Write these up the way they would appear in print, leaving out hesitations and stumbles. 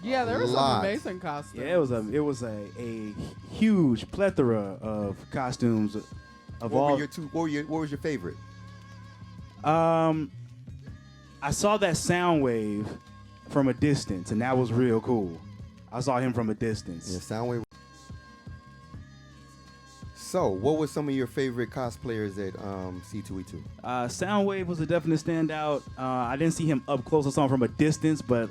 Yeah, there was some amazing costumes. Yeah, it was a huge plethora of costumes of all. What was your favorite? I saw that Soundwave from a distance, and that was real cool. I saw him from a distance. Yeah, Soundwave. So, what were some of your favorite cosplayers at C2E2? Soundwave was a definite standout. I didn't see him up close. I saw him from a distance, but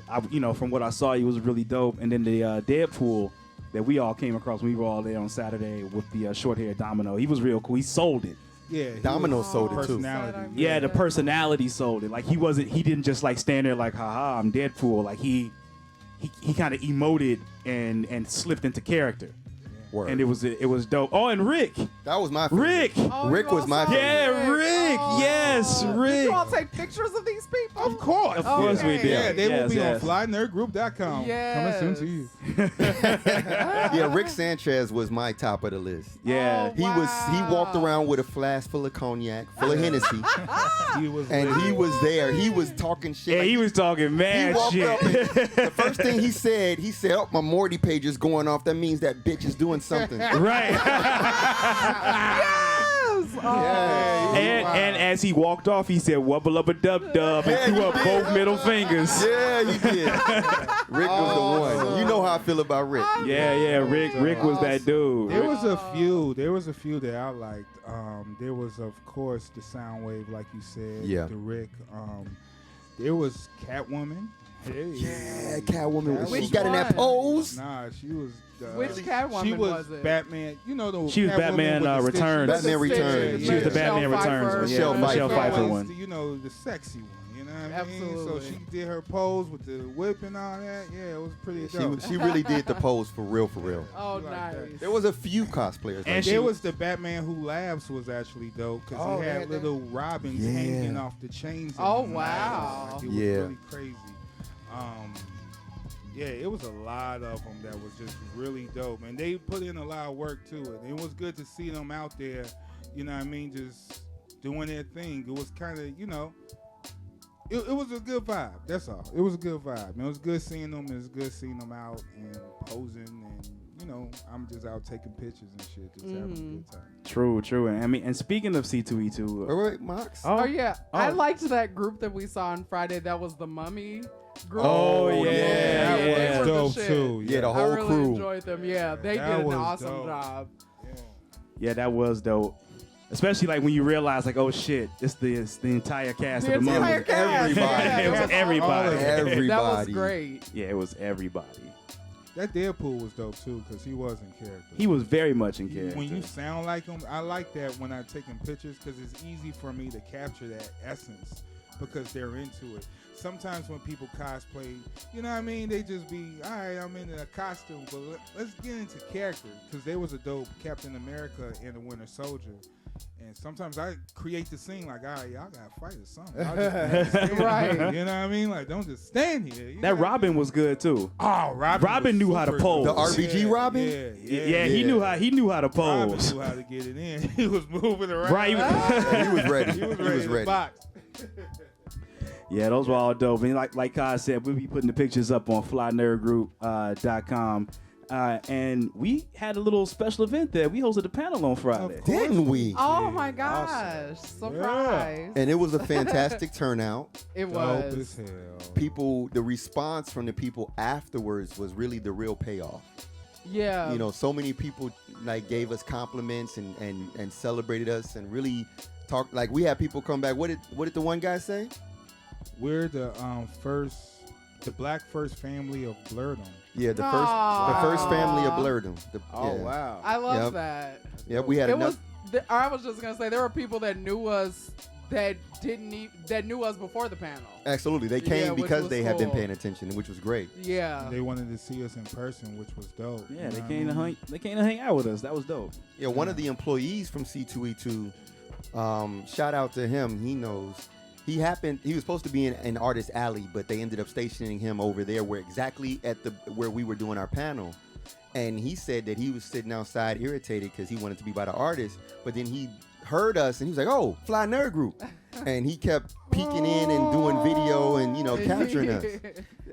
from what I saw, he was really dope. And then the Deadpool that we all came across when we were all there on Saturday with the short-haired Domino, he was real cool. He sold it. Yeah, Domino sold it too. Yeah, the personality sold it. Like he didn't just like stand there like, haha, I'm Deadpool. Like he kind of emoted and slipped into character. Word. And it was dope. Oh, and Rick. That was my favorite. Rick. Oh, Rick was my favorite. Yeah, Rick. Oh, Yes, Rick. Did you all take pictures of these people? Of course. Of course we did. Yeah, they will be on Yes. flynerdgroup.com. Yes. Coming soon to you. Yeah, Rick Sanchez was my top of the list. Yeah. Oh, He walked around with a flask full of cognac, full of Hennessy, He was he was there. He was talking shit. Yeah, like, he was talking he mad walked shit. up and the first thing he said, oh, my Morty page is going off. That means that bitch is doing something. Right. Yes. Oh. Yeah. And as he walked off, he said, "Wubble up a dub dub," and threw up both middle fingers. Yeah, he did. Rick was the one. You know how I feel about Rick. Yeah. Rick was that dude. There was a few that I liked. There was, of course, the Soundwave, like you said. Yeah. The Rick. There was Catwoman. Hey. Yeah, Catwoman. Which She got in that one? pose. Nah, she was. Which Catwoman she was it? Batman. You know the. She was Catwoman Batman with the Returns. stitches? Batman Returns. She was the Batman Michelle Returns Pfeiffer. one. Michelle Yeah, Michelle Pfeiffer. Pfeiffer was one. the, the sexy one. You know what I mean? Absolutely. So she did her pose with the whip and all that. Yeah, it was pretty dope. She really did the pose for real, for real. Oh, Like nice. that. There was a few cosplayers. And Like she- There was the Batman Who Laughs was actually dope because Oh, he they had had that? little robins Yeah. hanging off the chains. Oh, and wow. Like, it was Yeah. really crazy. Yeah, it was a lot of them that was just really dope, and they put in a lot of work to it. It was good to see them out there, you know what I mean, just doing their thing. It was kind of, it was a good vibe. That's all. It was a good vibe. And it was good seeing them. It was good seeing them out and posing, and I'm just out taking pictures and shit, just having a good time. True. And speaking of C2E2, Wait, Mox. Oh, yeah. I Oh. liked that group that we saw on Friday. That was the Mummy group. Oh, yeah. That They was were the dope shit. too. Yeah, the I whole really crew. enjoyed them. Yeah, they That did an was awesome dope. job. yeah, that was dope. Especially like when you realize, like, oh shit, it's the entire cast The of the entire movie. cast. Everybody. Yeah, It was all everybody. of it. Everybody. That was great. Yeah, it was everybody. That Deadpool was dope too because he was in character. He was very much in character. When you sound like him, I like that when I'm taking pictures because it's easy for me to capture that essence because they're into it. Sometimes when people cosplay, you know what I mean, they just be, all right, I'm in a costume, but let's get into character because there was a dope Captain America and the Winter Soldier. And sometimes I create the scene like, all right, y'all got to fight or something. Y'all just stand Right. here, you know what I mean? Like, don't just stand here. You know that what I Robin mean? was good too. Oh, Robin was knew how to super pose. dope. The RBG Robin? Yeah. He knew how to Robin pose. knew how to get it in. He was moving around. Right. Yeah, he was ready. He was ready to box. Yeah, those were all dope. And like Kai said, we'll be putting the pictures up on flynerdgroup.com. And we had a little special event there. We hosted a panel on Friday. Didn't we? Oh my gosh. Surprise. And it was a fantastic turnout. It Dope as was. hell. The response from the people afterwards was really the real payoff. Yeah. So many people like gave us compliments and celebrated us and really talked. Like we had people come back. What did the one guy say? We're the black first family of Blerdom. Yeah, the first family of Blerdom. Wow. I love Yep. that. Yep, we had It enough. was. I was just gonna say there were people that knew us that knew us before the panel. Absolutely, they Yeah, came which because was they had been cool. paying attention, which was great. Yeah. They wanted to see us in person, which was dope. Yeah, You they know what came I to mean? hang out with us. That was dope. Yeah, one of the employees from C2E2, shout out to him. He knows. He was supposed to be in an artist alley, but they ended up stationing him over there where we were doing our panel. And he said that he was sitting outside irritated because he wanted to be by the artist, but then he heard us and he was like, "Oh, Fly Nerd Group," and he kept peeking in and doing video and capturing us.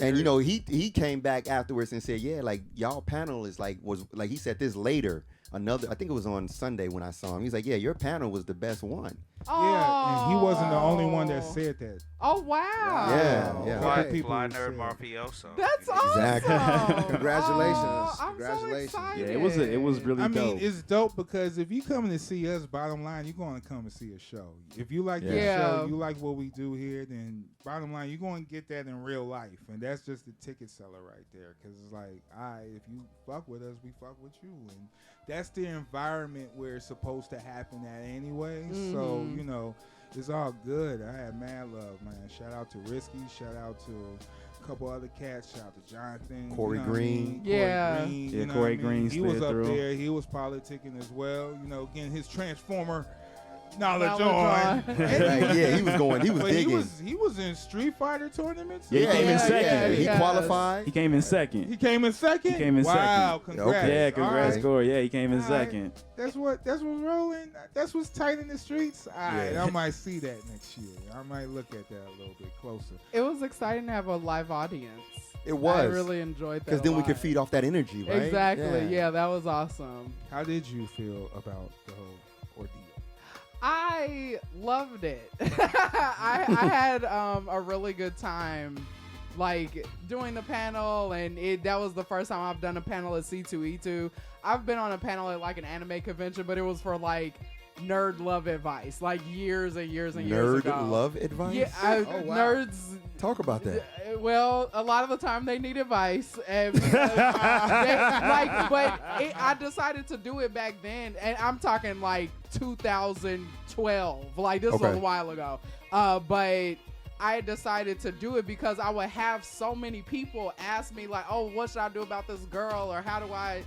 And he came back afterwards and said, yeah, like y'all panel is was he said this later. I think it was on Sunday when I saw him. He's like, yeah, your panel was the best one. Yeah, and he wasn't the only one that said that. Oh wow! Yeah. Fly Nerd Mafioso. That's awesome. Exactly. Congratulations. I'm Congratulations. So Yeah, excited. it was really I dope. mean, it's dope because if you coming to see us, bottom line, you're going to come and see a show. If you like the Yeah. show, you like what we do here, then bottom line, you're going to get that in real life. And that's just the ticket seller right there. Because it's like, if you fuck with us, we fuck with you. And that's the environment where it's supposed to happen at anyway. So, it's all good. I had mad love, man. Shout out to Risky. Shout out to a couple other cats. Shout out to Jonathan. Corey Green. Yeah. Corey Green He was slid up through. there. He was politicking as well. Getting his Transformer knowledge Knowledge on. Yeah, he was But digging. he was in Street Fighter tournaments. Yeah, he came in second. He yes. qualified. He came in second. He came in second. He came in wow, second. congrats. Yeah, All congrats, right. Corey. Yeah, he came in All right. second. That's what's rolling. That's what's tight in the streets. All right, Yeah. I might see that next year. I might look at that a little bit closer. It was exciting to have a live audience. It was. I really enjoyed that. Because then we could lot. feed off that energy, right? Exactly. Yeah, that was awesome. How did you feel about the whole ordeal? I loved it. I had a really good time, like doing the panel, and that was the first time I've done a panel at C2E2. I've been on a panel at like an anime convention, but it was for like nerd love advice, like years and years and years ago. Nerd love advice? Yeah, Oh, wow. nerds. Talk about that. Well, a lot of the time they need advice, and I decided to do it back then, and I'm talking like 2012. Like this was Okay. a while ago, but I decided to do it because I would have so many people ask me like, "Oh, what should I do about this girl?" or "How do I,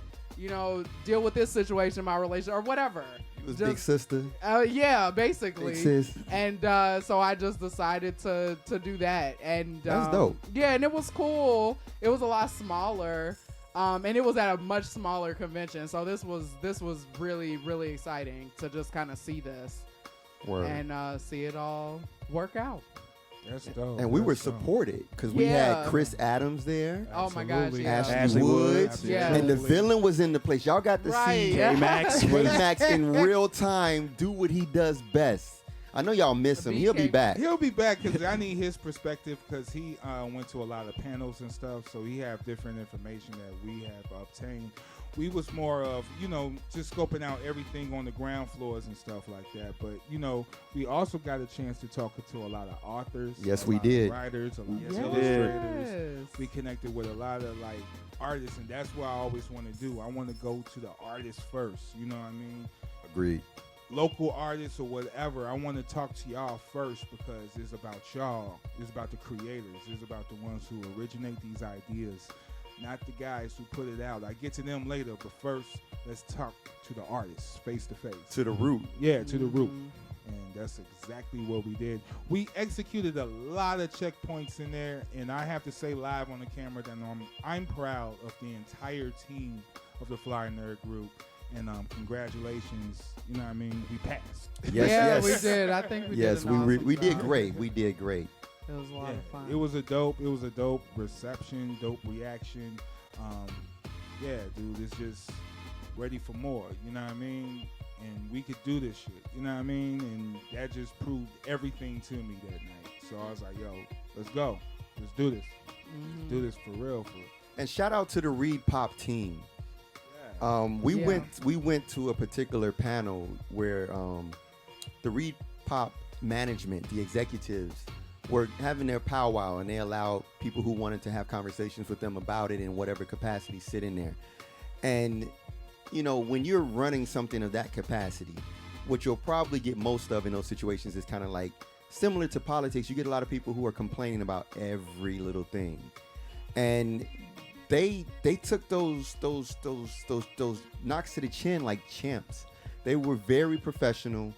deal with this situation in my relationship?" or whatever. It was Just- big sister. Yeah, basically. Big sis. And so I just decided to do that, and That's dope. Yeah, and it was cool. It was a lot smaller, and it was at a much smaller convention. So this was really, really exciting to just kind of see this Word. and see it all work out. That's dope. And we were That's dope. supported because we had Yeah. Chris Adams there. Oh my gosh, Absolutely. yeah. Ashley Woods. Yeah. And the villain was in the place. Y'all got to Right. see K-Max was K-Max in real time do what he does best. I know y'all miss him. He'll be BK. back. He'll be back because I need his perspective because he went to a lot of panels and stuff, so he have different information that we have obtained. We was more of, just scoping out everything on the ground floors and stuff like that. But, we also got a chance to talk to a lot of authors. Yes, a we lot did. Of writers, a lot Yes, of we did. illustrators. We connected with a lot of, artists, and that's what I always want to do. I want to go to the artists first, you know what I mean? Agreed. Local artists or whatever, I want to talk to y'all first because it's about y'all. It's about the creators. It's about the ones who originate these ideas, not the guys who put it out. I get to them later, but first, let's talk to the artists face to face. To the root. Yeah, to the root. And that's exactly what we did. We executed a lot of checkpoints in there, and I have to say live on the camera that I'm proud of the entire team of the Fly Nerd group. And congratulations, you know what I mean? We passed. Yes, yeah, yes. we did. I think we Yes, did. An we did awesome great. job. We did great. It was a lot of fun. It was a dope reception, dope reaction. Yeah, dude, it's just ready for more, you know what I mean? And we could do this shit, you know what I mean? And that just proved everything to me that night. So I was like, yo, let's go. Let's do this. Let's do this for real. And shout out to the Reed Pop team. Yeah. We went to a particular panel where the Reed Pop management, the executives, were having their powwow, and they allowed people who wanted to have conversations with them about it in whatever capacity sit in there. And when you're running something of that capacity, what you'll probably get most of in those situations is kind of like similar to politics. You get a lot of people who are complaining about every little thing, and they took those knocks to the chin like champs. They were very professional.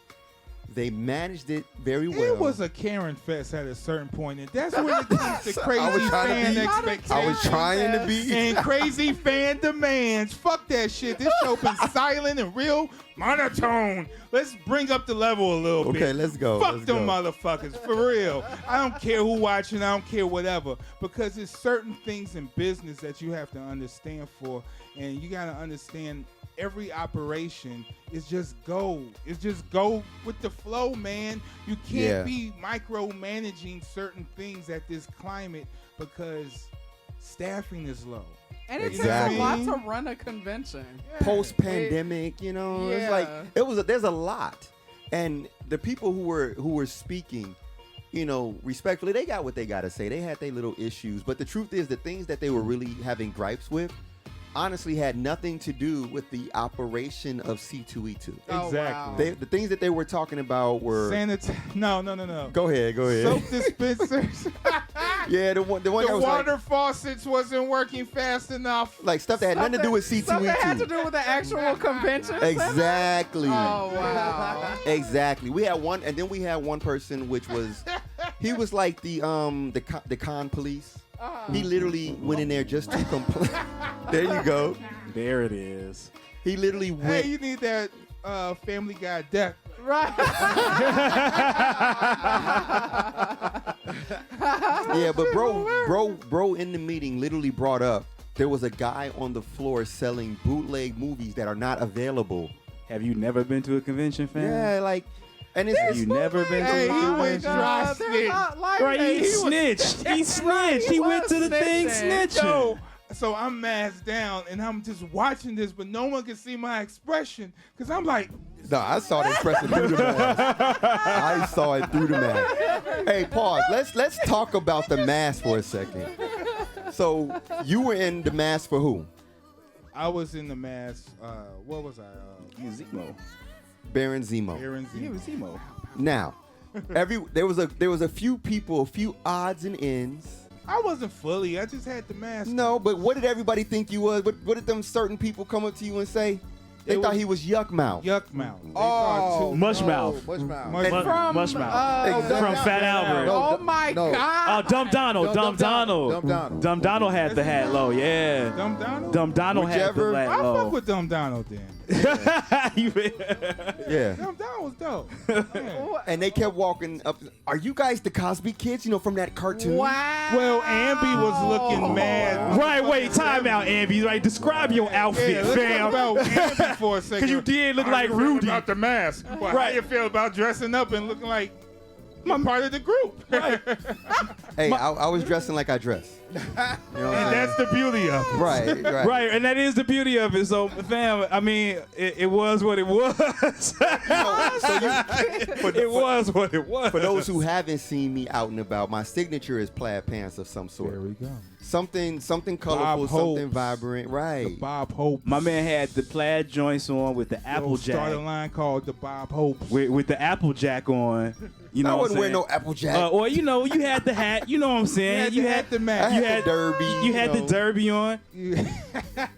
They managed it very well. It was a Karen fest at a certain point, and that's when it comes to crazy fan expectations. I was trying to be. And crazy fan demands. Fuck that shit. This show been silent and real monotone. Let's bring up the level a little bit. Okay, let's go. Fuck them motherfuckers, for real. I don't care who watching. I don't care whatever. Because there's certain things in business that you have to understand for, and you got to understand every operation is just go. It's just go with the flow, man. You can't be micromanaging certain things at this climate because staffing is low. And it takes a lot to run a convention. Post-pandemic, you know, it's like there's a lot. And the people who were speaking, you know, respectfully, they got what they got to say. They had their little issues, but the truth is the things that they were really having gripes with honestly had nothing to do with the operation of C2E2. Oh, Exactly. wow. The things that they were talking about were No. Go ahead. Soap dispensers. Yeah, the one The guy was water like, faucets wasn't working fast enough. like stuff that had nothing to do with Something had to C2E2. do with the actual convention. Exactly. Oh wow. Exactly. We had one, and then we had one person, which was he was like the con police. He literally went in there just to complain. There you go. There it is. He literally went. Hey, you need that Family Guy deck. Right. Yeah, but bro in the meeting literally brought up there was a guy on the floor selling bootleg movies that are not available. Have you never been to a convention, fam? Yeah, like, and it's Have you never been to Hey, a he convention? went dry snitch. Right, he snitched. He snitched. He went to the thing snitching. So I'm masked down and I'm just watching this, but no one can see my expression because I'm like, no, I saw the expression through the mask. I saw it through the mask. Hey, pause. Let's talk about the mask for a second. So you were in the mask for who? I was in the mask. What was I? Zemo. Baron Zemo. Aaron He Z. was Zemo. Now, there was a few people, a few odds and ends. I wasn't fully. I just had the mask. No, but what did everybody think you was? What did them certain people come up to you and say? They thought he was Yuck Mouth. Yuck mouth. They Oh, thought too- Mushmouth. Mushmouth. Mushmouth. From Fat Albert. Oh my God. Oh, Dumb Donald. Dumb Donald. Dumb Donald had the hat low. Yeah. Dumb Donald? Dumb Donald had the Whichever. hat I fuck low. with Dumb Donald then. Yeah. Dumb Donald was dope. Yeah. And they kept walking up. Are you guys the Cosby Kids? You know, from that cartoon? Wow. Well, Ambi was looking mad. Right, wait, time out, Ambi. Right, describe your outfit, Yeah, let's talk fam. about Ambi for a second. Because you did look How like you feel Rudy. about the mask. Well, Right. How you feel about dressing up and looking like you're part of the group? Right. Hey, I was dressing like I dress. You know what I'm And saying? that's the beauty of it. Right. Right, and that is the beauty of it. So, fam, I mean, it was what it was. It was what it was. For those who haven't seen me out and about, my signature is plaid pants of some sort. There we go. Something colorful, Bob something Hope's. vibrant. Right. The Bob Hope. My man had the plaid joints on with the Start a Applejack. line called the Bob Hope. With the Applejack on. You know I what I'm wasn't wearing saying? no Applejack. Or, you know, you had the hat. You know what I'm saying? You had the I mask. you had had the derby. You had the know. derby on.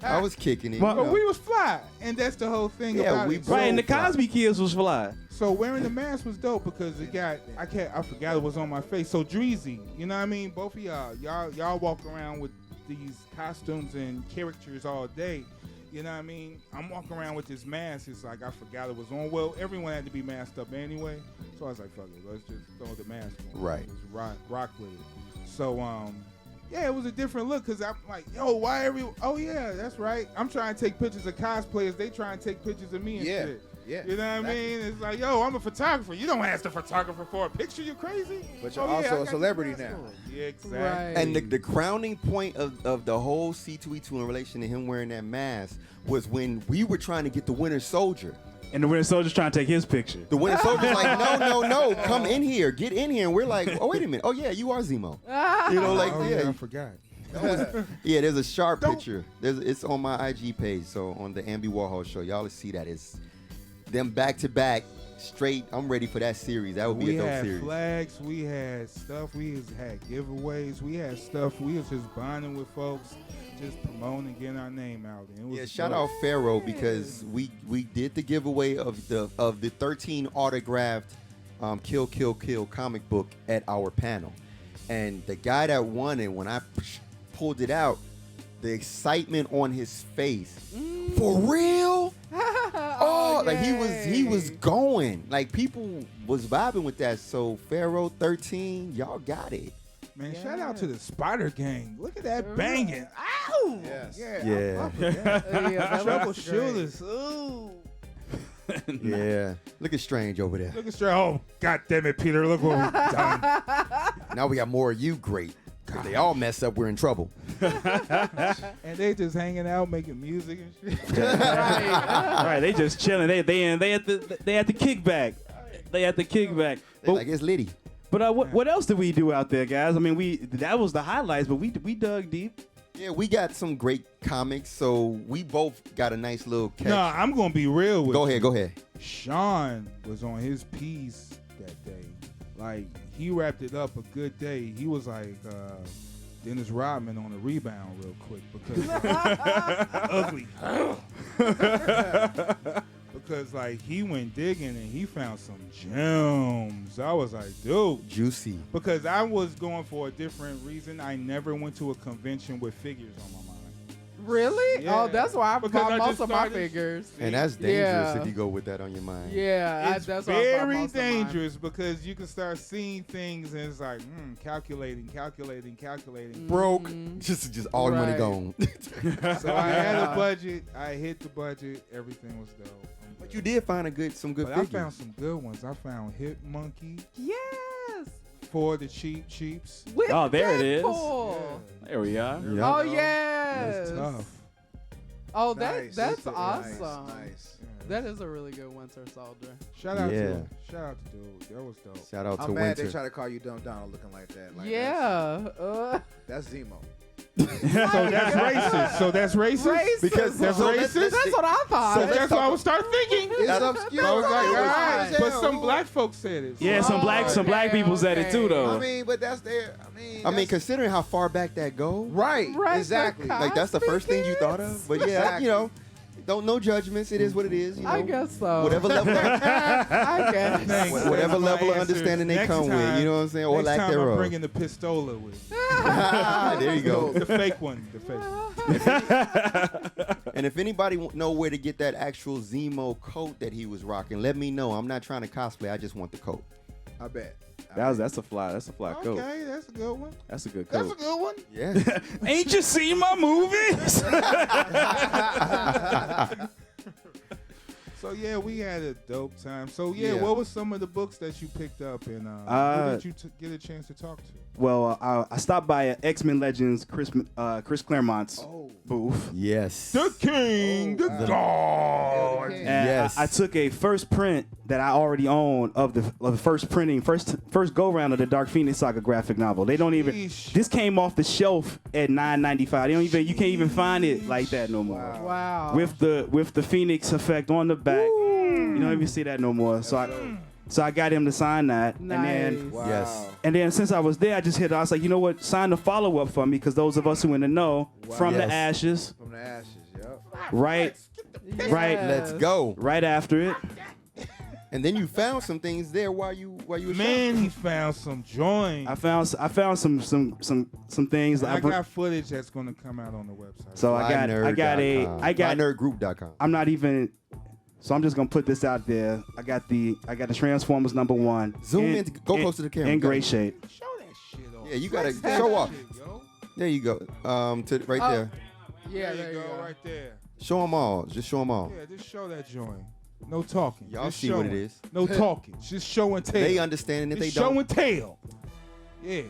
I was kicking it. Well, you But know. we was fly, and that's the whole thing Yeah, about we it. Right, and the fly. Cosby Kids was fly. So wearing the mask was dope because it got I forgot it was on my face. So Dreezy, you know what I mean? Both of y'all walk around with these costumes and characters all day. You know what I mean? I'm walking around with this mask. It's like I forgot it was on. Well, everyone had to be masked up anyway. So I was like, fuck it, let's just throw the mask on. Right. Let's rock with it. So yeah, it was a different look because I'm like, yo, why oh yeah, that's right. I'm trying to take pictures of cosplayers. They try and take pictures of me and Yeah. shit. Yeah. You know what I mean? It's like, yo, I'm a photographer. You don't ask the photographer for a picture. You crazy? But you're Oh, yeah, also I a got the celebrity mask now. on. Yeah, exactly. Right. And the crowning point of the whole C2E2 in relation to him wearing that mask was when we were trying to get the Winter Soldier. And the Winter Soldier's trying to take his picture. The Winter Soldier's like, no, come in here, get in here. And we're like, oh, wait a minute. Oh, yeah, you are Zemo. You know, like, Oh, yeah, I yeah. forgot. Yeah, there's a sharp Don't- picture. It's on my IG page. So on the Ambi Warhol show, y'all will see that. It's them back to back, straight. I'm ready for that series. That would be We a dope had series. flags. We had stuff. We had giveaways. We had stuff. We was just bonding with folks. just promoting and getting our name out. And it was Yeah, shout dope. out Pharaoh because we did the giveaway of the 13 autographed Kill Kill Kill comic book at our panel, and the guy that won it, when I pulled it out, the excitement on his face, for real. Oh, like he was going. Like people was vibing with that. So Pharaoh 13, y'all got it. Man, shout out to the Spider Gang. Look at that banging. Ow! Yes. Yeah. that Trouble looks great. shooters. Ooh. Yeah. Look at Strange over there. Look at straight. Oh, God damn it, Peter. Look what we've done. Now we got more of you. Great. If they all mess up, we're in trouble. And they just hanging out, making music and shit. Right, they just chilling. They at the kickback. They at the kickback. They like, it's Liddy. But what else did we do out there, guys? I mean, that was the highlights, but we dug deep. Yeah, we got some great comics, so we both got a nice little catch. Nah, I'm going to be real with you. Go ahead. Sean was on his piece that day. Like, he wrapped it up a good day. He was like Dennis Rodman on a rebound real quick because ugly. Because like he went digging and he found some gems. I was like, dude. Juicy. Because I was going for a different reason. I never went to a convention with figures on my mind. Really? Yeah. Oh, that's why I Because bought I most just of my started- figures. And that's dangerous Yeah. if you go with that on your mind. Yeah, It's that's why I bought very most of mine. dangerous because you can start seeing things and it's like, calculating. Broke. Just all the money Right. gone. So I had a budget. I hit the budget. Everything was dope. I'm But good. you did find some good But I figures. found some good ones. I found Hit Monkey Yes. for the cheaps. With Oh, there it is. Deadpool. There we are. Yeah. Oh yes. That's tough. Oh, Nice. that's Nice. awesome. Nice. Yeah. That is a really good Winter Soldier. Shout out Yeah. to him. Shout out to dude. That was dope. Shout out to I'm mad Winter. they try to call you Dumb Donald looking like that. Like Yeah. That's Zemo. So that's racist. So that's racist. Racist. Because That's so racist? That's what I thought. So let's that's talk- what I would start thinking. It's That's- obscure. I was like, all right. It's But hell. some black folks said it. Yeah, some black people said it too, though. I mean, but that's their. I mean, considering how far back that goes, right. Right, Exactly. but like that's the first thing you thought of. But yeah, Exactly. you know, no judgments. It is what it is. You know, I guess so. whatever level, I guess. Thanks. whatever That's my level of answer. understanding they Next come with. time- You know what I'm saying, or Next lack time thereof. I'm bringing the pistola with me. There you go. The fake one. The fake one. And if anybody know where to get that actual Zemo coat that he was rocking, let me know. I'm not trying to cosplay. I just want the coat. I bet. That's a fly coat. Okay, that's a good one. That's a good That's a coat. good one. Yeah. Ain't you seen my movies? So yeah, we had a dope time. So yeah, Yeah. what were some of the books that you picked up and who did you get a chance to talk to? Well, I stopped by X-Men Legends Chris Claremont's Oh. booth. Yes. The King, the God. Yeah, And Yes. I took a first print that I already own of the first go round of the Dark Phoenix Saga graphic novel. They don't even. Sheesh. This came off the shelf at $9.95. You can't even find it like that no more. Wow. With the Phoenix effect on the back. You don't even see that no more. So I got him to sign that. Nice. Wow. Yes. And then since I was there, I just hit. I was like, you know what? Sign the follow up for me because those of us who in the know, from Yes. the ashes, From the ashes. Yep. right Right. Let's go. right after it. And then you found some things there while you were Man, shopping. he found some joints. I found some things that I got footage that's gonna come out on the website. So I got FlyNerdGroup.com. I'm not even. So I'm just gonna put this out there. I got the Transformers #1. Zoom in. Go close to the camera. In You got great it. shape. Show that shit off. Yeah, you gotta Flex that show off. shit, yo. There you go. Right Oh. there. Yeah, there you go, right there. Show them all. Just show them all. Yeah, just show that joint. No talking. Y'all Just see what it showing. is. No talking. Just show and tell. They understand, and if they Just show don't, and tell. Yeah.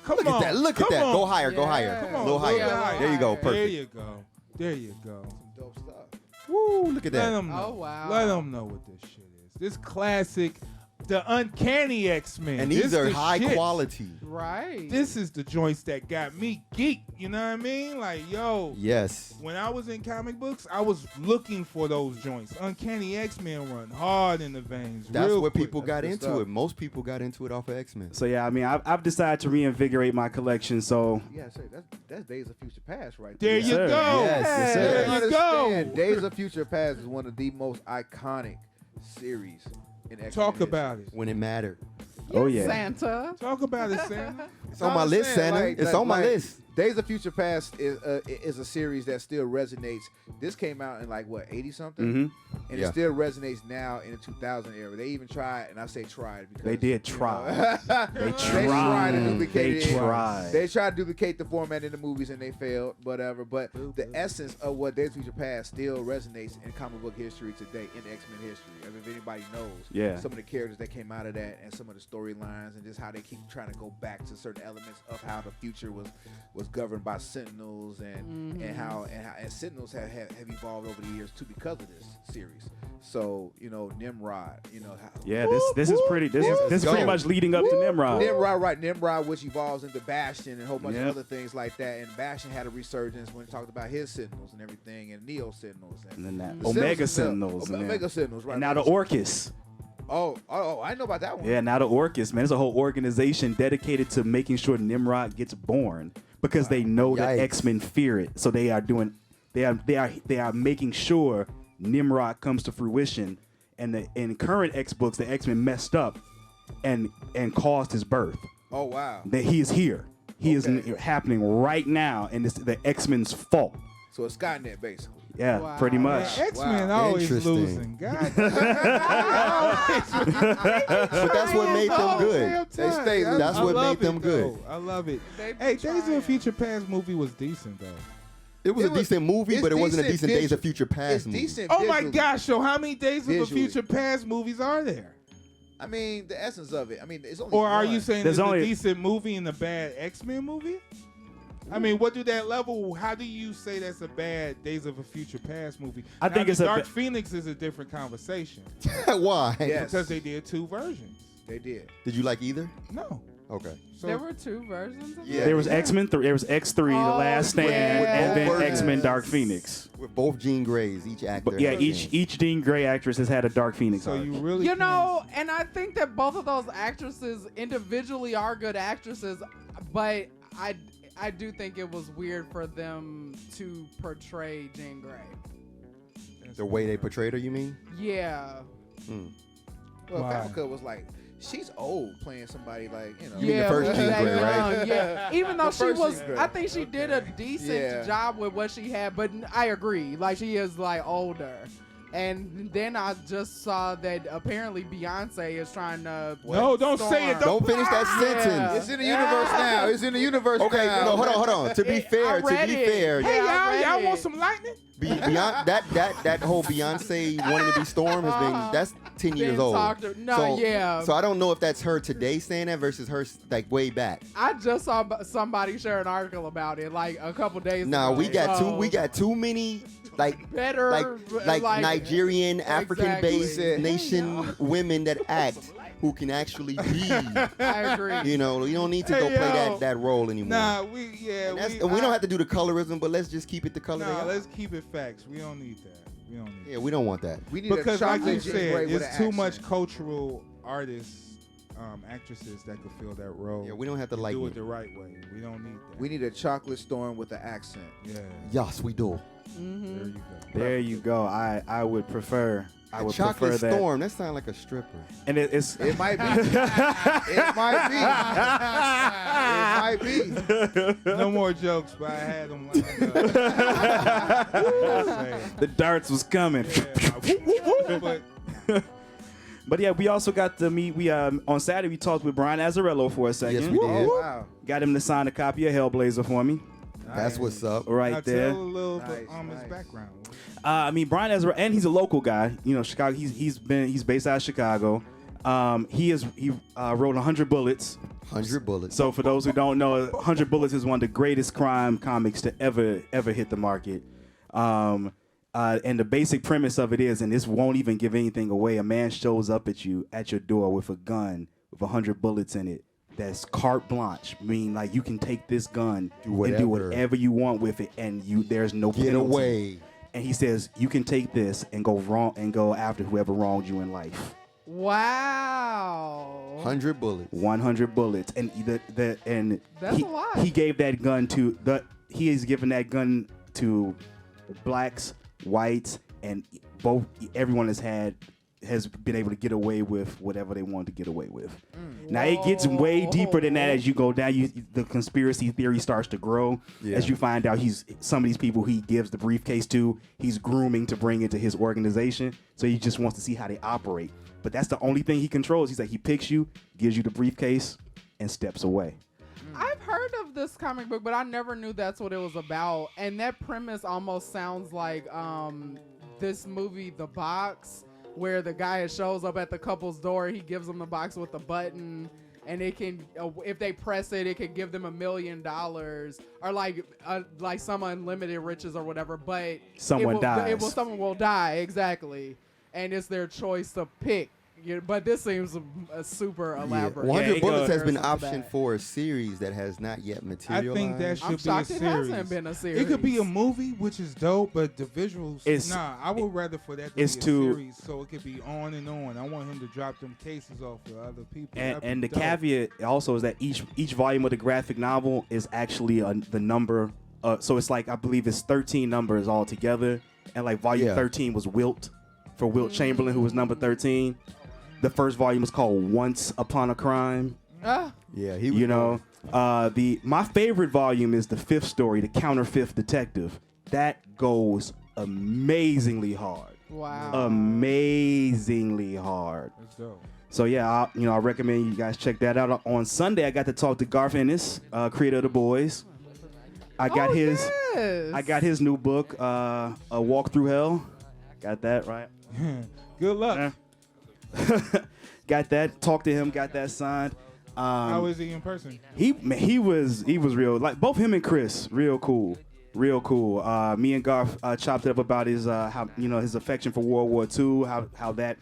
Come look on. at that. Look at come that. on. Go higher. Go Yeah. higher. Come A on. little Go higher. higher. There you go. There There Perfect. you go. There you go. Dope stuff. Woo! Look at Let that. them know. Oh, wow. Let them know what this shit is. This classic The Uncanny X-Men. And these This are the high shit. quality. Right. This is the joints that got me geeked. You know what I mean? Like, yo. Yes. When I was in comic books, I was looking for those joints. Uncanny X-Men run hard in the veins. That's real what quick. people got good into stuff. it. Most people got into it off of X-Men. So yeah, I mean, I've decided to reinvigorate my collection. So Yeah, say that's Days of Future Past right There there. you sir. go. Yes, yes, sir. There you go. Understand, Days of Future Past is one of the most iconic series in X-Men Talk history. about it. When it mattered. oh yeah, Santa. Talk about it, Santa. It's on my list, Santa. It's on my list. Days of Future Past is a series that still resonates. This came out in like what 80 something, and Yeah. it still resonates now in the 2000 era. They even tried, and I say tried because they did you try. know, They tried to tried. duplicate They it. tried. They tried to duplicate the format in the movies and they failed, whatever. But the essence of what Days of Future Past still resonates in comic book history today, in X-Men history. I mean, if anybody knows Yeah. some of the characters that came out of that and some of the storylines and just how they keep trying to go back to certain elements of how the future was governed by Sentinels and how Sentinels have evolved over the years too because of this series. So Nimrod, how, Yeah, this is pretty. This is pretty go. much leading up to Nimrod. Nimrod, which evolves into Bastion and a whole bunch Yep. of other things like that. And Bastion had a resurgence when he talked about his Sentinels and everything, and Neo Sentinels, And then that the Omega Sentinels Sentinels. themselves. Omega Sentinels, right? And now the Orcus. Oh, I know about that one. Yeah, now the Orcus, man. There's a whole organization dedicated to making sure Nimrod gets born because they know that Yikes. X-Men fear it. So they are making sure Nimrod comes to fruition. And in current X books, the X-Men messed up and caused his birth. Oh wow. That he is here. He is Okay. happening right now, and it's the X-Men's fault. So it's Skynet basically. Yeah, Wow. pretty Man, much. X-Men Wow. always Interesting. losing. God. But that's what made them good. They stay loose. That's I what love made them it, good. though. I love it. They be Hey, Days of trying. a Future Past movie was decent though. It was It a was- decent movie, it's but it wasn't a decent decent Days visual- of Future Past It's movie. decent. Oh my visually. gosh! So how many Days of a Visually. Future Past movies are there? I mean, the essence of it. I mean, it's only. Or are one. you saying There's there's only- a decent movie and a bad X-Men movie? I mean, what do that level? How do you say that's a bad Days of a Future Past movie? I Now, think the it's a Dark ba- Phoenix is a different conversation Why? Yes. because they did two versions. They did. Did you like either? No, Okay. so There were two versions of Yeah. it? There was X-Men 3, there was X3, The Oh, Last Stand, yeah. and then Both X-Men versions. Dark Phoenix. With both Jean Greys, each actor. But yeah, has each been. Jean Grey actress has had a Dark Phoenix. so arc. you really You can't- know, and I think that both of those actresses individually are good actresses, but I do think it was weird for them to portray Jean Grey. The way they portrayed her, you mean? Yeah. Well, Why? Famke was like, she's old playing somebody like mean the Yeah, first but Jean that Grey, right? young, yeah. Even though The she first was, Jean Grey. I think she did a decent Yeah. job with what she had, but I agree. Like, she is, like, older. And then I just saw that apparently Beyonce is trying to. No, don't say it. Don't finish that Yeah. sentence. It's in the universe now. It's in the universe Okay, now. no, hold on. To be I fair, read it. Hey, Yeah, I read y'all want it. some lightning? Beyond that whole Beyonce wanting to be Storm has been that's 10 years Been old. talked- no, yeah. So I don't know if that's her today saying that versus her like way back. I just saw somebody share an article about it like a couple days Nah, ago. we got too many like better like Nigerian African-based Exactly. nation women that act who can actually be. I agree. You know, you don't need to Hey, go play yo. that role anymore. Nah, and we don't have to do the colorism, but let's just keep it the color. they Nah, are. let's keep it facts. We don't need that. We don't need Yeah, we don't want that. We need because a like chocolate you Jean said, Grey with it's an too much accent. cultural artists, actresses that could fill that role. Yeah, we don't have to and like do it. it the right way. We don't need that. We need a chocolate storm with an accent. yeah. Yes, we do. Mm-hmm. There you go. There you go. I would prefer. I A would chocolate prefer that. storm. That sounds like a stripper. And it's. It might be. It might be. It might be. No more jokes, but I had them lined up. The darts was coming. But But yeah, we also got to meet. We on Saturday we talked with Brian Azzarello for a second. Yes, we did. Oh, wow. Got him to sign a copy of Hellblazer for me, That's what's up. right now there. tell a little bit Nice, on his nice. background. I mean Brian Azzarello, and he's a local guy. You know, Chicago. He's based out of Chicago. He wrote 100 Bullets. 100 bullets. So for those who don't know, 100 Bullets is one of the greatest crime comics to ever hit the market. And the basic premise of it is, and this won't even give anything away, a man shows up at you at your door with a gun with 100 bullets in it. That's carte blanche, meaning like you can take this gun and do whatever you want with it, and there's no Get penalty. away. And he says you can take this and go after whoever wronged you in life. Wow. 100 bullets. 100 bullets, and That's a lot. He gave that gun to he has given that gun to blacks, whites, and everyone has been able to get away with whatever they want to get away with. Now it gets way deeper than that as you go down. The conspiracy theory starts to grow as you find out some of these people he gives the briefcase to, he's grooming to bring into his organization. So he just wants to see how they operate. But that's the only thing he controls. He's like, he picks you, gives you the briefcase, and steps away. I've heard of this comic book, but I never knew that's what it was about. And that premise almost sounds like this movie, The Box, where the guy shows up at the couple's door. He gives them the box with the button, and it can, if they press it, it can give them $1 million or like some unlimited riches or whatever. But someone dies. Someone will die, exactly, and it's their choice to pick. But this seems super elaborate. 100 Bullets has been Something optioned bad. for a series that has not yet I materialized. think that I'm should be a shocked it series. hasn't been a series. It could be a movie, which is dope, but the visuals. It's- I would rather for that to be a it's too- series, so it could be on and on. I want him to drop them cases off to other people. And the caveat also is that each volume of the graphic novel is actually the number. So it's like, I believe it's 13 numbers all together, and like volume 13 was Wilt for Wilt Chamberlain, who was number 13. The first volume is called Once Upon a Crime. Yeah, he was My favorite volume is the 5th story, The Counterfeit Detective. That goes amazingly hard. Wow. Amazingly hard. That's dope. So yeah, I recommend you guys check that out. On Sunday, I got to talk to Garth Ennis, creator of The Boys. I got his new book, A Walk Through Hell. Got that right. Good luck. Got that. Talked to him. Got that signed. How is he in person? He was real. Like both him and Chris, real cool. Me and Garth chopped it up about his his affection for World War II. How that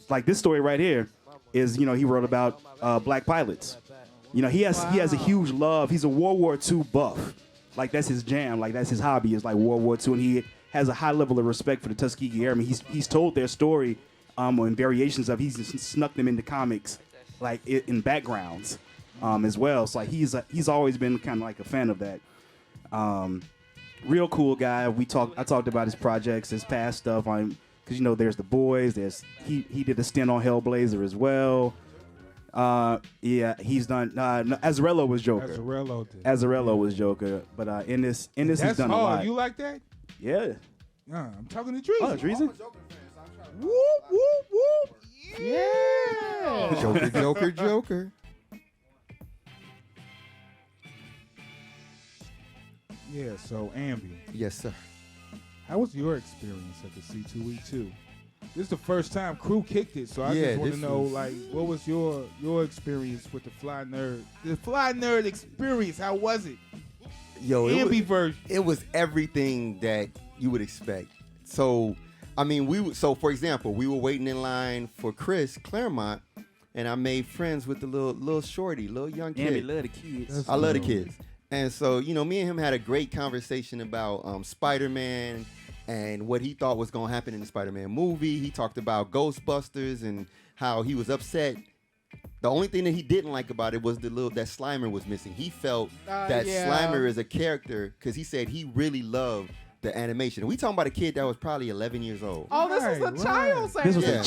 like this story right here is he wrote about black pilots. He has a huge love. He's a World War II buff. Like that's his jam. Like that's his hobby is like World War II, and he has a high level of respect for the Tuskegee Airmen. He's told their story. And variations of he's snuck them into comics, like in backgrounds, as well. So like he's always been kind of like a fan of that. Real cool guy. I talked about his projects, his past stuff, because there's The Boys. He did a stint on Hellblazer as well. He's done. Azarello was Joker. Azarello was Joker. But in this he's done a lot. You like that? Yeah. I'm talking to Dreezy. Oh, Dreezy. Whoop whoop whoop! Yeah. Joker. Yeah. So Ambi, Yes, sir. how was your experience at the C2E2? This is the first time crew kicked it, so I Yeah, just want to this know, was- like, what was your experience with the Fly Nerd? The Fly Nerd experience, how was it? Yo, Ambi version. it was everything that you would expect. So, I mean, for example, we were waiting in line for Chris Claremont, and I made friends with the little shorty, little young kid. Love the kids. I love the kids. And so, me and him had a great conversation about Spider-Man and what he thought was going to happen in the Spider-Man movie. He talked about Ghostbusters and how he was upset. The only thing that he didn't like about it was that Slimer was missing. He felt that Slimer is a character because he said he really loved the animation. And we talking about a kid that was probably 11 years old. Oh, this was a child saying This was Yeah. a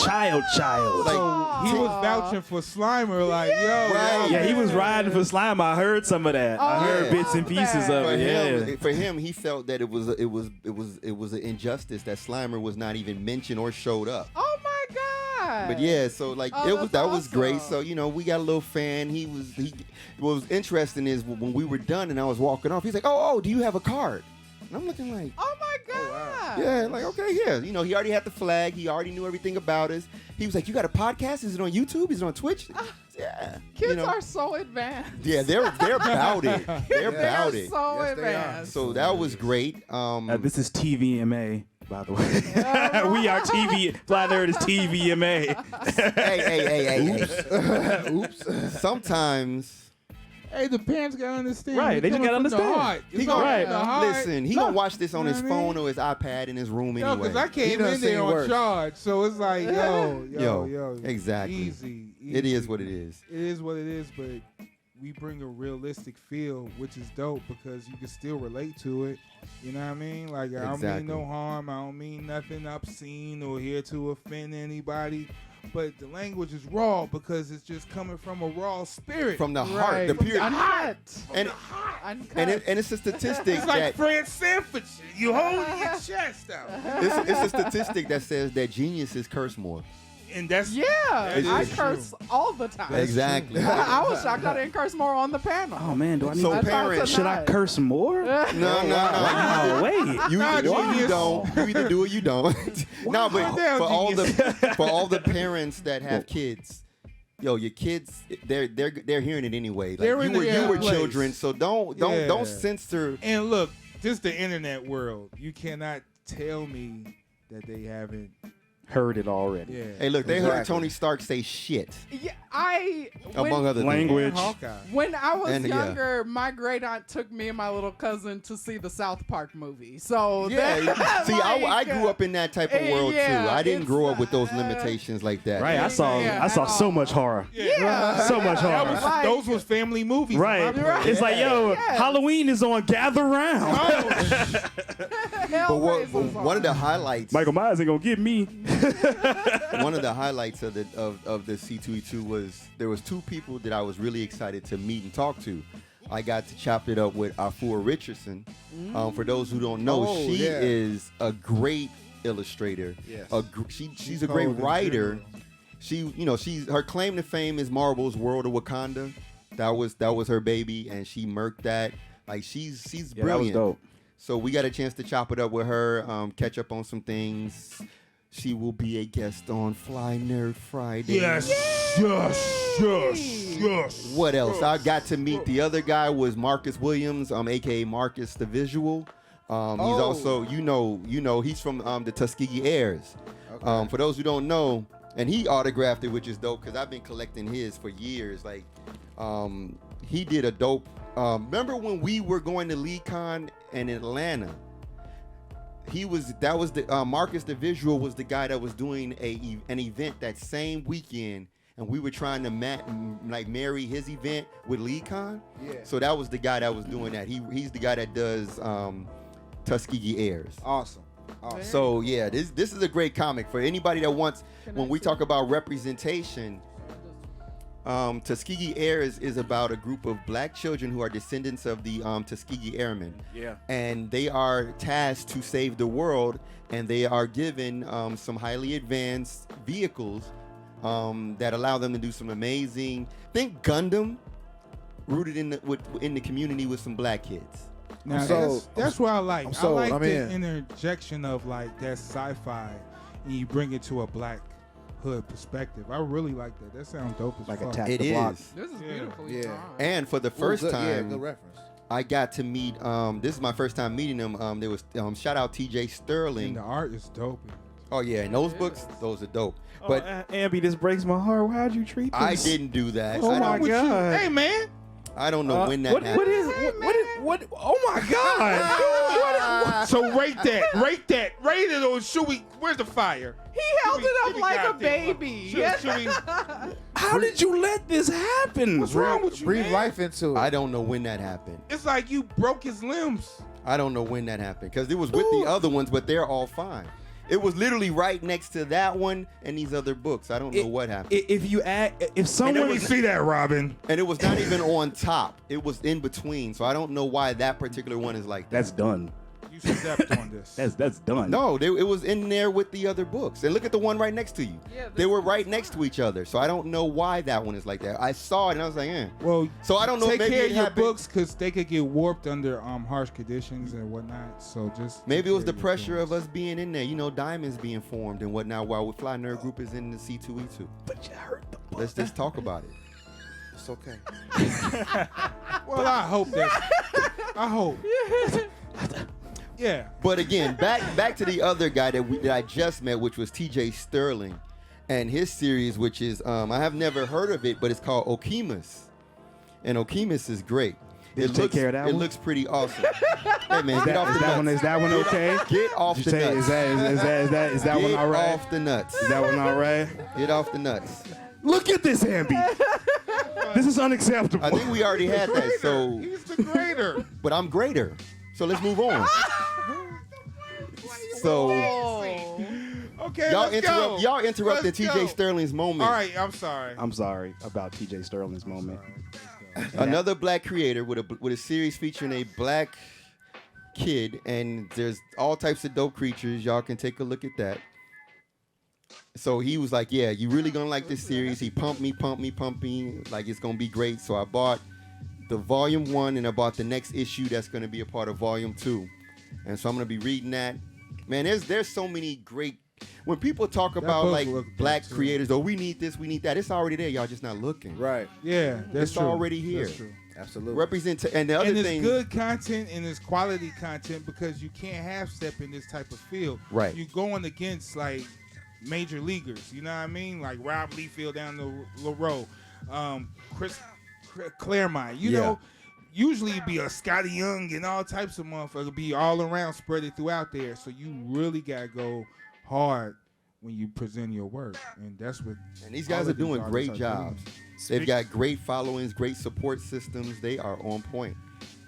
child. Like, He was vouching for Slimer, like, yo, Right. Yeah, he was riding for Slime. I heard some of that. I heard yeah. bits and pieces of For it. him, for him, he felt that it was an injustice that Slimer was not even mentioned or showed up. Oh my God. But yeah, so like Oh, that that's was great. awesome. So we got a little fan. What was interesting is when we were done and I was walking off, he's like, "Oh, do you have a card?" And I'm looking like, Oh my God. yeah, like okay, yeah. He already had the flag. He already knew everything about us. He was like, "You got a podcast? Is it on YouTube? Is it on Twitch?" Yeah. Kids are so advanced. Yeah, they're about it. They're about it. So Yes, they are. advanced. So that was great. This is TVMA. by the way. We are TV. Fly Nerd is TVMA. Hey. Oops. Sometimes. Hey, the parents gotta understand. Right, they just gotta understand. He gonna, Right. Listen, he gonna watch this on his phone or his iPad in his room anyway. Because I came done in there seen on worse. charge, so it's like, yo. Exactly. Easy. It is what it is. It is what it is, but we bring a realistic feel, which is dope because you can still relate to it. You know what I mean? Like, I don't mean no harm. I don't mean nothing obscene or here to offend anybody. But the language is raw because it's just coming from a raw spirit. From the heart, the pure. Uncut. And it's a statistic It's like that Fred Sanford shit. You hold your chest out. it's a statistic that says that geniuses curse more. And that's I curse all the time. Exactly. I was shocked I didn't curse more on the panel. Oh man, do I need So to parents, should I curse more? No. Oh wait. You either do or you don't. You either do or you don't. No, but for all the parents that have kids, yo, your kids, they're hearing it anyway. Like, They're in you were place. children, so don't censor. And look, just the internet world. You cannot tell me that they haven't. Heard it already. Yeah. Hey, look, they heard Tony Stark say shit, Yeah, among other Language. Hawkeye. When I was And, younger, my great aunt took me and my little cousin to see the South Park movie. So things. Yeah, see, I grew up in that type of world too. I didn't grow up with those limitations like that. Right. I saw so much horror. Yeah. So much horror. Those was family movies. Right. Right. It's like, yo, Halloween is on. Gather round. But one of the highlights, Michael Myers ain't gonna get me. one of the highlights of the C2E2 was there was two people that I was really excited to meet and talk to. I got to chop it up with Afua Richardson. For those who don't know, she is a great illustrator. Yes. She's a great writer. Her claim to fame is Marvel's World of Wakanda. That was her baby, and she murked that. Like she's Yeah, brilliant. that was dope. So we got a chance to chop it up with her, catch up on some things. She will be a guest on Fly Nerd Friday. Yes. What else? I got to meet the other guy was Marcus Williams, aka Marcus the Visual. He's also, he's from the Tuskegee Airs. Okay. For those who don't know, and he autographed it, which is dope because I've been collecting his for years. Like, he did a dope. Remember when we were going to LeeCon in Atlanta? Marcus the Visual was the guy that was doing an event that same weekend, and we were trying to marry his event with LeeCon. Yeah. So that was the guy that was doing that. He's the guy that does Tuskegee Airs. Awesome. So yeah, this is a great comic for anybody that wants. When we talk about representation, Tuskegee Airs is about a group of black children who are descendants of the Tuskegee Airmen. Yeah. And they are tasked to save the world, and they are given some highly advanced vehicles that allow them to do some amazing. Think Gundam, rooted in the community with some black kids. Now that's what I like. I like the interjection of like that sci-fi, and you bring it to a black hood perspective. I really like that. That sounds dope as Like fuck. Attack It the Block. is. This is beautifully drawn. And for the first time, good reference. I got to meet. This is my first time meeting him. There was shout out T.J. Sterling. And the art is dope. Oh yeah, and those books, those are dope. But Ambi, this breaks my heart. How'd you treat this? I didn't do that. Oh I my don't, God. Hey man, I don't know when that happened. What? Oh my God. so rate it, or should we? Where's the fire? He held it up like a baby. Should we? How did you let this happen? What's wrong with you, Breathe man? life into it. I don't know when that happened. It's like you broke his limbs. I don't know when that happened because it was with the other ones, but they're all fine. It was literally right next to that one and these other books. I don't know what happened. If someone see that, Robin. And it was not even on top. It was in between. So I don't know why that particular one is like that. that's done. You stepped on this. That's done. No, it was in there with the other books. And look at the one right next to you. Yeah, They were right next to each other. So I don't know why that one is like that. I saw it and I was like, eh. Well, So I don't know. take Maybe care it of your happened. books because they could get warped under harsh conditions and whatnot. So just Maybe it was the take care of your pressure of things. us being in there. You know, diamonds being formed and whatnot while Fly Nerd Group is in the C2E2. But you hurt the book. Let's just talk about it. It's okay. Well, I hope that. I hope. Yeah. But again, back to the other guy that I just met, which was TJ Sterling, and his series, which is I have never heard of it, but it's called Okimus, and Okimus is great. Did you take care of that It one? looks pretty awesome. Hey man, get off the Is that one? nuts. Is that one okay? Get off Did the you say, nuts. is that one Get all right? off the nuts. Is that one all right? Get off the nuts. Look at this, Ambi. This is unacceptable. I think we already had that. So, He's the greater. but I'm greater. So let's move on. So Oh. Okay, y'all let's go. interrupted Let's TJ go. Sterling's moment. All right, I'm sorry. I'm sorry about TJ Sterling's moment. Another black creator with a series featuring a black kid, and there's all types of dope creatures. Y'all can take a look at that. So he was like, "Yeah, you really gonna like this series?" He pumped me, like it's gonna be great. So I bought the volume 1, and I bought the next issue that's gonna be a part of volume 2, and so I'm gonna be reading that. Man, there's so many great. When people talk about book like looked good, black too. creators, oh, we need this, we need that. It's already there. Y'all just not looking. Right. Yeah, that's It's true. already here. That's true. Absolutely. Represent and the other And it's thing. good content and it's quality content because you can't half step in this type of field. Right. You're going against like major leaguers. You know what I mean? Like Rob Liefeld down the road, Chris Claremont. You Yeah. know, usually it'd be a Scotty Young and all types of motherfuckers be all around spread it throughout there. So you really gotta go hard when you present your work, and that's what. And these all guys are of these doing artists great are jobs. They've got great followings, great support systems. They are on point.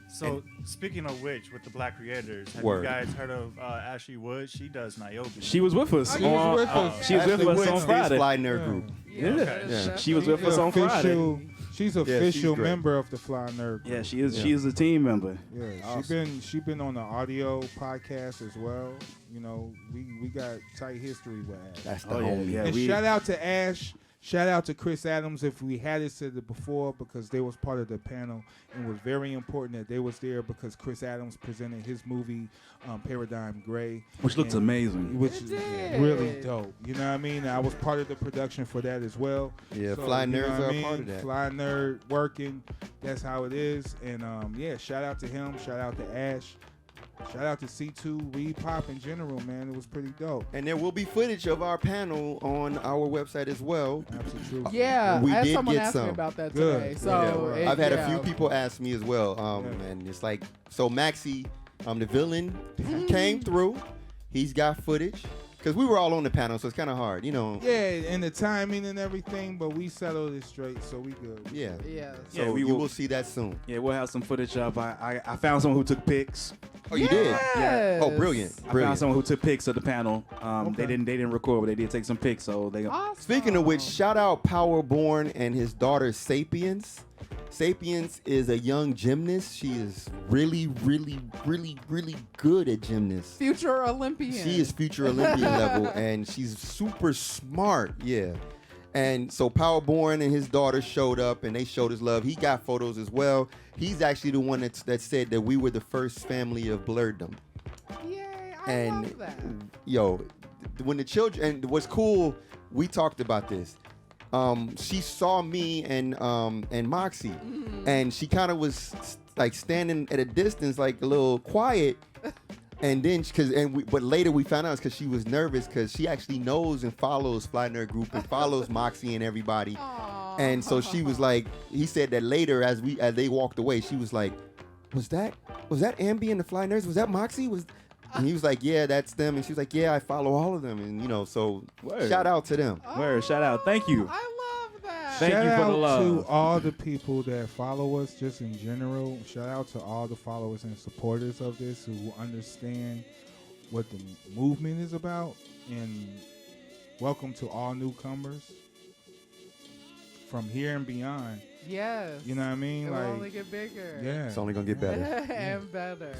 So speaking of which, with the black creators, have Word. you guys heard of Ashley Wood? She does Niobe. She was with us. She was with us. She was with Ashley us Woods on is Friday. Fly Nerd Group. Yeah. She was with us on Friday. She's she's official great. member of the Fly Nerd. Yeah, she is. Yeah. She is a team member. Yeah, Awesome. she been on the audio podcast as well. You know, we got tight history with Ash. That's the Oh, yeah, homie. yeah. And we- shout out to Ash. Shout out to Chris Adams if we hadn't said it before because they was part of the panel and it was very important that they was there because Chris Adams presented his movie Paradigm Gray. Which looks And- amazing. Which It is did. really dope. You know what I mean? I was part of the production for that as well. Yeah, So, Fly you know Nerds what are I a mean? part of that. Fly Nerd working. That's how it is. And yeah, shout out to him. Shout out to Ash. Shout out to C2, Reed Pop in general, man. It was pretty dope. And there will be footage of our panel on our website as well. Absolutely. Yeah, We I had did someone get ask some. me about that Good. today. So I've had a yeah. few people ask me as well. Yeah. And it's like, so Maxie, the villain, came through. He's got footage. Because we were all on the panel, so it's kind of hard, you know. Yeah, and the timing and everything, but we settled it straight, so we good. Yeah. Yes. So Yeah, we you will- will see that soon. Yeah, we'll have some footage up. I found someone who took pics. Oh, you did? Yes. Oh, brilliant. I found Brilliant. someone who took pics of the panel. Okay. They didn't record, but they did take some pics. So they. Awesome. Speaking of which, shout out Powerborn and his daughter Sapiens. Sapiens is a young gymnast. She is really, really, really, really good at gymnasts. Future Olympian. She is future Olympian level, and she's super smart. Yeah. And so Powerborn and his daughter showed up, and they showed his love. He got photos as well. He's actually the one that said that we were the first family of blurredom. Yay, I And love that. yo, when the children, and what's cool, we talked about this. She saw me and Moxie, and she kind of was like standing at a distance, like a little quiet. And then, but later we found out because she was nervous because she actually knows and follows Fly Nerd Group and follows Moxie and everybody. Aw. And so she was like, he said that later as they walked away, she was like, was that Ambi and the Fly Nerds? Was that Moxie? And he was like, yeah, that's them. And she was like, yeah, I follow all of them. And so Word. shout out to them. Word, shout out. Thank you. I love that. Thank Shout you for the out love. to all the people that follow us just in general. Shout out to all the followers and supporters of this who understand what the movement is about. And welcome to all newcomers from here and beyond. Yes. You know what I mean? It will only get bigger. yeah. It's only going to get better. and better.